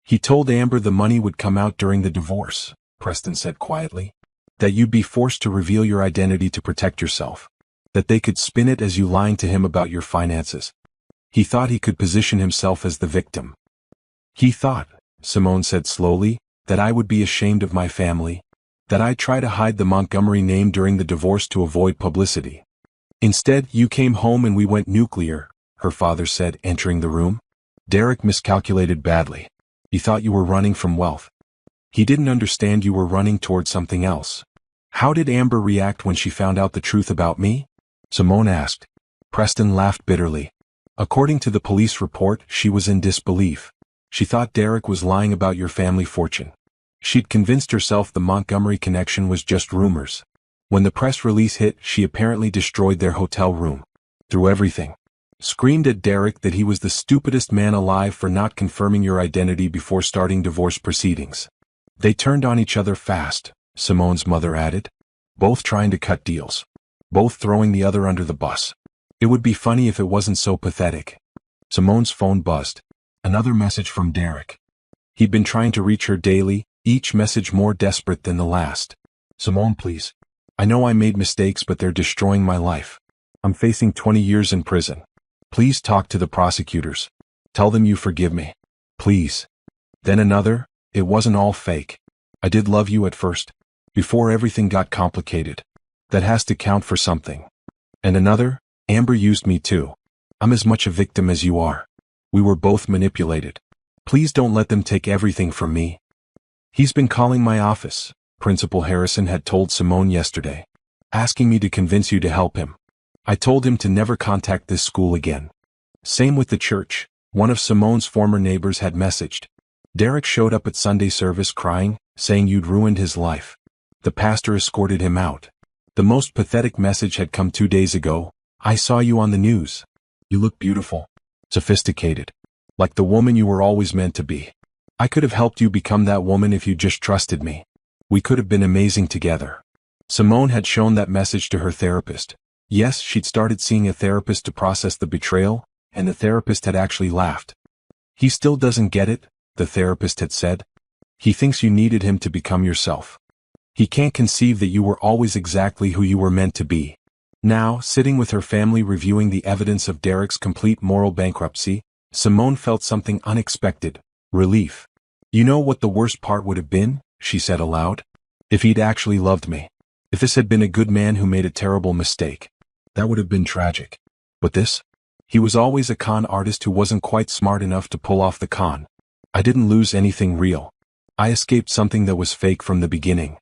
He told Amber the money would come out during the divorce, Preston said quietly. That you'd be forced to reveal your identity to protect yourself. That they could spin it as you lying to him about your finances. He thought he could position himself as the victim. He thought, Simone said slowly, that I would be ashamed of my family. That I'd try to hide the Montgomery name during the divorce to avoid publicity. Instead, you came home and we went nuclear, her father said, entering the room. Derek miscalculated badly. He thought you were running from wealth. He didn't understand you were running toward something else. How did Amber react when she found out the truth about me? Simone asked. Preston laughed bitterly. According to the police report, she was in disbelief. She thought Derek was lying about your family fortune. She'd convinced herself the Montgomery connection was just rumors. When the press release hit, she apparently destroyed their hotel room. Threw everything. Screamed at Derek that he was the stupidest man alive for not confirming your identity before starting divorce proceedings. They turned on each other fast, Simone's mother added. Both trying to cut deals. Both throwing the other under the bus. It would be funny if it wasn't so pathetic. Simone's phone buzzed. Another message from Derek. He'd been trying to reach her daily, each message more desperate than the last. Simone, please. I know I made mistakes, but they're destroying my life. I'm facing 20 years in prison. Please talk to the prosecutors. Tell them you forgive me. Please. Then another, it wasn't all fake. I did love you at first, before everything got complicated. That has to count for something. And another, Amber used me too. I'm as much a victim as you are. We were both manipulated. Please don't let them take everything from me. He's been calling my office, Principal Harrison had told Simone yesterday, asking me to convince you to help him. I told him to never contact this school again. Same with the church. One of Simone's former neighbors had messaged. Derek showed up at Sunday service crying, saying you'd ruined his life. The pastor escorted him out. The most pathetic message had come 2 days ago. I saw you on the news. You look beautiful, sophisticated, like the woman you were always meant to be. I could have helped you become that woman if you just trusted me. We could have been amazing together. Simone had shown that message to her therapist. Yes, she'd started seeing a therapist to process the betrayal, and the therapist had actually laughed. He still doesn't get it, the therapist had said. He thinks you needed him to become yourself. He can't conceive that you were always exactly who you were meant to be. Now, sitting with her family reviewing the evidence of Derek's complete moral bankruptcy, Simone felt something unexpected, relief. You know what the worst part would have been, she said aloud? If he'd actually loved me. If this had been a good man who made a terrible mistake. That would have been tragic. But this? He was always a con artist who wasn't quite smart enough to pull off the con. I didn't lose anything real. I escaped something that was fake from the beginning.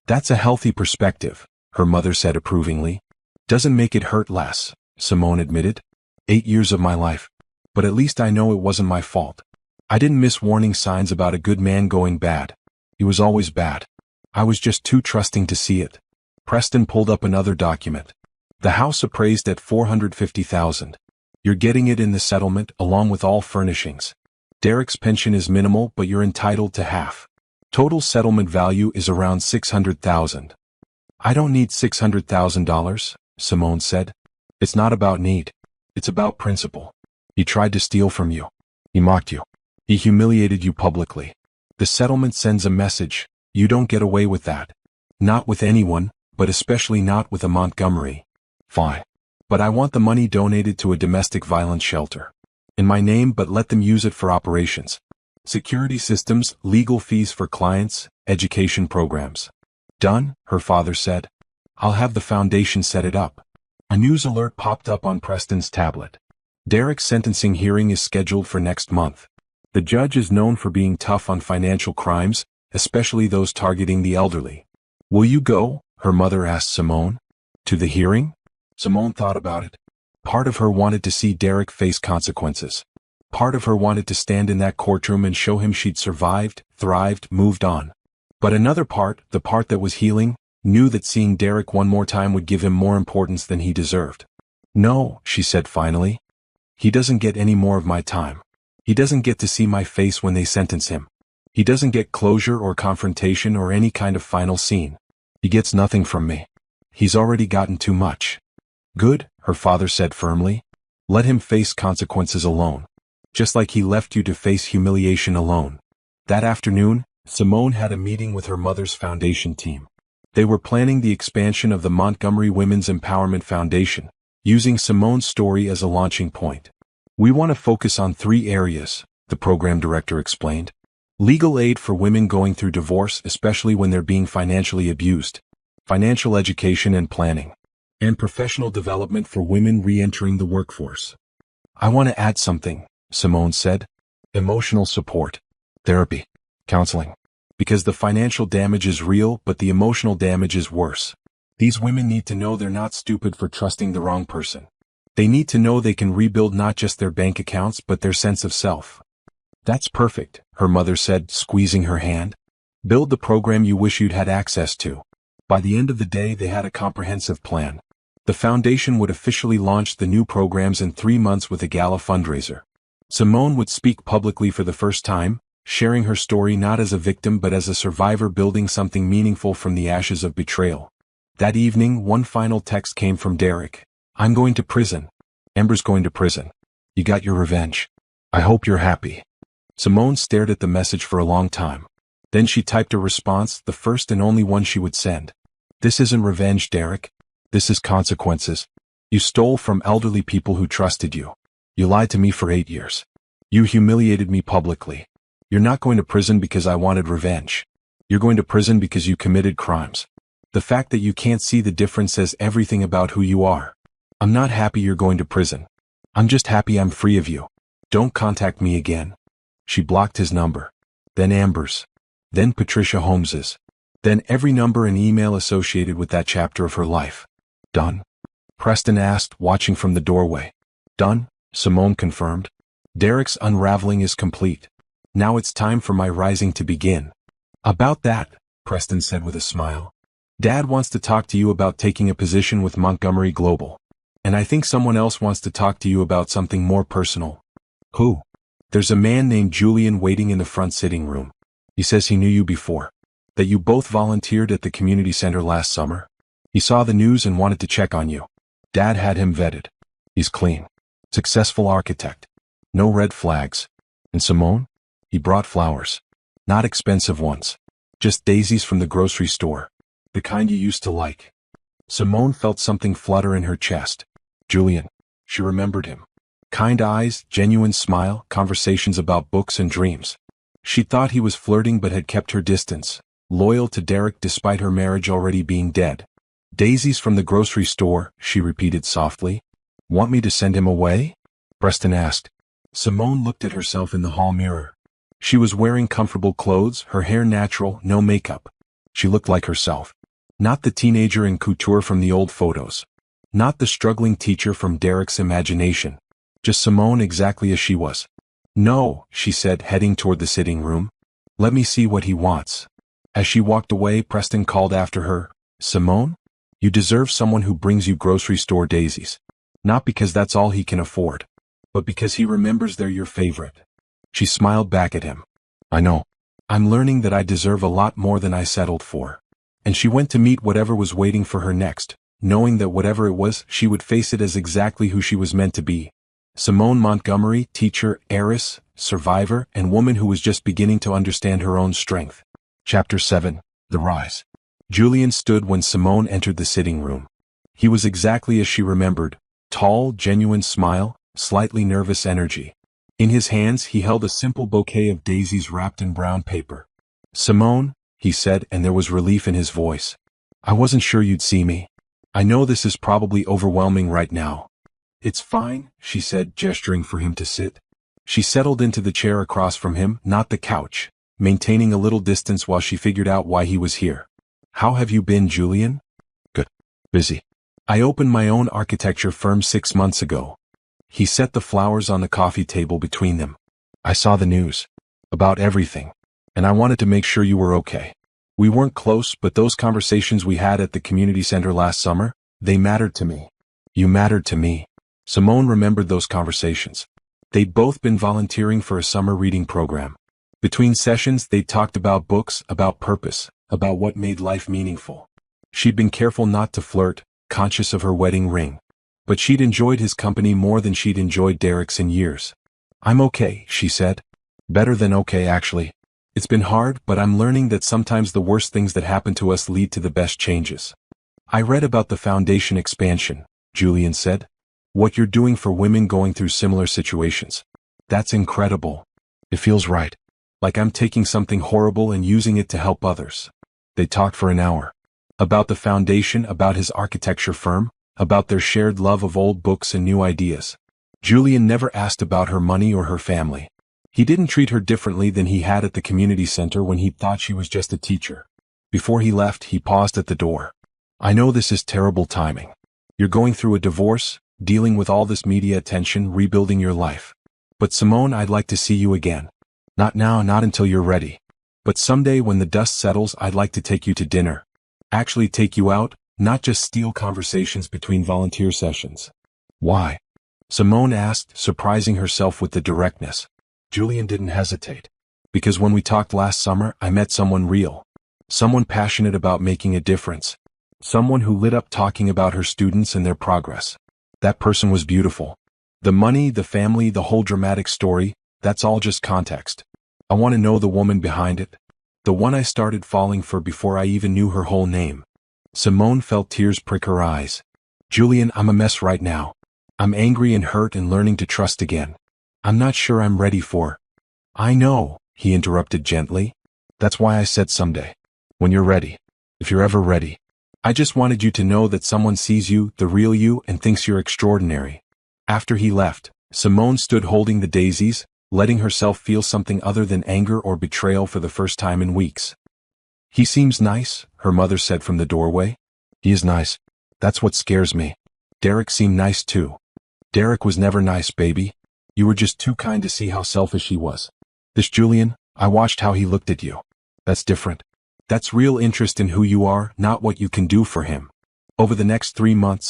That's a healthy perspective, her mother said approvingly. Doesn't make it hurt less, Simone admitted. 8 years of my life. But at least I know it wasn't my fault. I didn't miss warning signs about a good man going bad. He was always bad. I was just too trusting to see it. Preston pulled up another document. The house appraised at $450,000. You're getting it in the settlement along with all furnishings. Derek's pension is minimal, but you're entitled to half. Total settlement value is around $600,000. I don't need $600,000, Simone said. It's not about need. It's about principle. He tried to steal from you. He mocked you. He humiliated you publicly. The settlement sends a message. You don't get away with that. Not with anyone, but especially not with a Montgomery. Fine. But I want the money donated to a domestic violence shelter. In my name, but let them use it for operations. Security systems, legal fees for clients, education programs. Done, her father said. I'll have the foundation set it up. A news alert popped up on Preston's tablet. Derek's sentencing hearing is scheduled for next month. The judge is known for being tough on financial crimes, especially those targeting the elderly. Will you go? Her mother asked Simone. To the hearing? Simone thought about it. Part of her wanted to see Derek face consequences. Part of her wanted to stand in that courtroom and show him she'd survived, thrived, moved on. But another part, the part that was healing, knew that seeing Derek one more time would give him more importance than he deserved. No, she said finally. He doesn't get any more of my time. He doesn't get to see my face when they sentence him. He doesn't get closure or confrontation or any kind of final scene. He gets nothing from me. He's already gotten too much. Good, her father said firmly. Let him face consequences alone. Just like he left you to face humiliation alone. That afternoon, Simone had a meeting with her mother's foundation team. They were planning the expansion of the Montgomery Women's Empowerment Foundation, using Simone's story as a launching point. We want to focus on 3 areas, the program director explained. Legal aid for women going through divorce, especially when they're being financially abused. Financial education and planning. And professional development for women re-entering the workforce. I want to add something, Simone said. Emotional support. Therapy. Counseling. Because the financial damage is real, but the emotional damage is worse. These women need to know they're not stupid for trusting the wrong person. They need to know they can rebuild not just their bank accounts but their sense of self. That's perfect, her mother said, squeezing her hand. Build the program you wish you'd had access to. By the end of the day, they had a comprehensive plan. The foundation would officially launch the new programs in 3 months with a gala fundraiser. Simone would speak publicly for the first time, sharing her story not as a victim but as a survivor building something meaningful from the ashes of betrayal. That evening, one final text came from Derek. I'm going to prison. Amber's going to prison. You got your revenge. I hope you're happy. Simone stared at the message for a long time. Then she typed a response, the first and only one she would send. This isn't revenge, Derek. This is consequences. You stole from elderly people who trusted you. You lied to me for 8 years. You humiliated me publicly. You're not going to prison because I wanted revenge. You're going to prison because you committed crimes. The fact that you can't see the difference says everything about who you are. I'm not happy you're going to prison. I'm just happy I'm free of you. Don't contact me again. She blocked his number. Then Amber's. Then Patricia Holmes's. Then every number and email associated with that chapter of her life. Done? Preston asked, watching from the doorway. Done, Simone confirmed. Derek's unraveling is complete. Now it's time for my rising to begin. About that, Preston said with a smile. Dad wants to talk to you about taking a position with Montgomery Global. And I think someone else wants to talk to you about something more personal. Who? There's a man named Julian waiting in the front sitting room. He says he knew you before. That you both volunteered at the community center last summer. He saw the news and wanted to check on you. Dad had him vetted. He's clean. Successful architect. No red flags. And Simone? He brought flowers. Not expensive ones. Just daisies from the grocery store. The kind you used to like. Simone felt something flutter in her chest. Julian. She remembered him. Kind eyes, genuine smile, conversations about books and dreams. She thought he was flirting but had kept her distance, loyal to Derek despite her marriage already being dead. Daisies from the grocery store, she repeated softly. Want me to send him away? Preston asked. Simone looked at herself in the hall mirror. She was wearing comfortable clothes, her hair natural, no makeup. She looked like herself. Not the teenager in couture from the old photos. Not the struggling teacher from Derek's imagination. Just Simone exactly as she was. No, she said, heading toward the sitting room. Let me see what he wants. As she walked away, Preston called after her. Simone? You deserve someone who brings you grocery store daisies. Not because that's all he can afford, but because he remembers they're your favorite. She smiled back at him. I know. I'm learning that I deserve a lot more than I settled for. And she went to meet whatever was waiting for her next, knowing that whatever it was, she would face it as exactly who she was meant to be. Simone Montgomery, teacher, heiress, survivor, and woman who was just beginning to understand her own strength. Chapter 7. The Rise. Julian stood when Simone entered the sitting room. He was exactly as she remembered, tall, genuine smile, slightly nervous energy. In his hands he held a simple bouquet of daisies wrapped in brown paper. Simone, he said, and there was relief in his voice. I wasn't sure you'd see me. I know this is probably overwhelming right now. It's fine, she said, gesturing for him to sit. She settled into the chair across from him, not the couch, maintaining a little distance while she figured out why he was here. How have you been, Julian? Good. Busy. I opened my own architecture firm 6 months ago. He set the flowers on the coffee table between them. I saw the news. About everything. And I wanted to make sure you were okay. We weren't close, but those conversations we had at the community center last summer, they mattered to me. You mattered to me. Simone remembered those conversations. They'd both been volunteering for a summer reading program. Between sessions, they'd talked about books, about purpose, about what made life meaningful. She'd been careful not to flirt, conscious of her wedding ring. But she'd enjoyed his company more than she'd enjoyed Derek's in years. I'm okay, she said. Better than okay, actually. It's been hard, but I'm learning that sometimes the worst things that happen to us lead to the best changes. I read about the foundation expansion, Julian said. What you're doing for women going through similar situations. That's incredible. It feels right. Like I'm taking something horrible and using it to help others. They talked for an hour. About the foundation, about his architecture firm, about their shared love of old books and new ideas. Julian never asked about her money or her family. He didn't treat her differently than he had at the community center when he thought she was just a teacher. Before he left, he paused at the door. I know this is terrible timing. You're going through a divorce, dealing with all this media attention, rebuilding your life. But Simone, I'd like to see you again. Not now, not until you're ready. But someday when the dust settles, I'd like to take you to dinner. Actually take you out, not just steal conversations between volunteer sessions. Why? Simone asked, surprising herself with the directness. Julian didn't hesitate. Because when we talked last summer, I met someone real. Someone passionate about making a difference. Someone who lit up talking about her students and their progress. That person was beautiful. The money, the family, the whole dramatic story, That's all just context. I want to know the woman behind it. The one I started falling for before I even knew her whole name. Simone felt tears prick her eyes. Julian, I'm a mess right now. I'm angry and hurt and learning to trust again. I'm not sure I'm ready for. I know, he interrupted gently. That's why I said someday. When you're ready. If you're ever ready. I just wanted you to know that someone sees you, the real you, and thinks you're extraordinary. After he left, Simone stood holding the daisies, letting herself feel something other than anger or betrayal for the first time in weeks. He seems nice, her mother said from the doorway. He is nice. That's what scares me. Derek seemed nice too. Derek was never nice, baby. You were just too kind to see how selfish he was. This Julian, I watched how he looked at you. That's different. That's real interest in who you are, not what you can do for him. Over the next 3 months,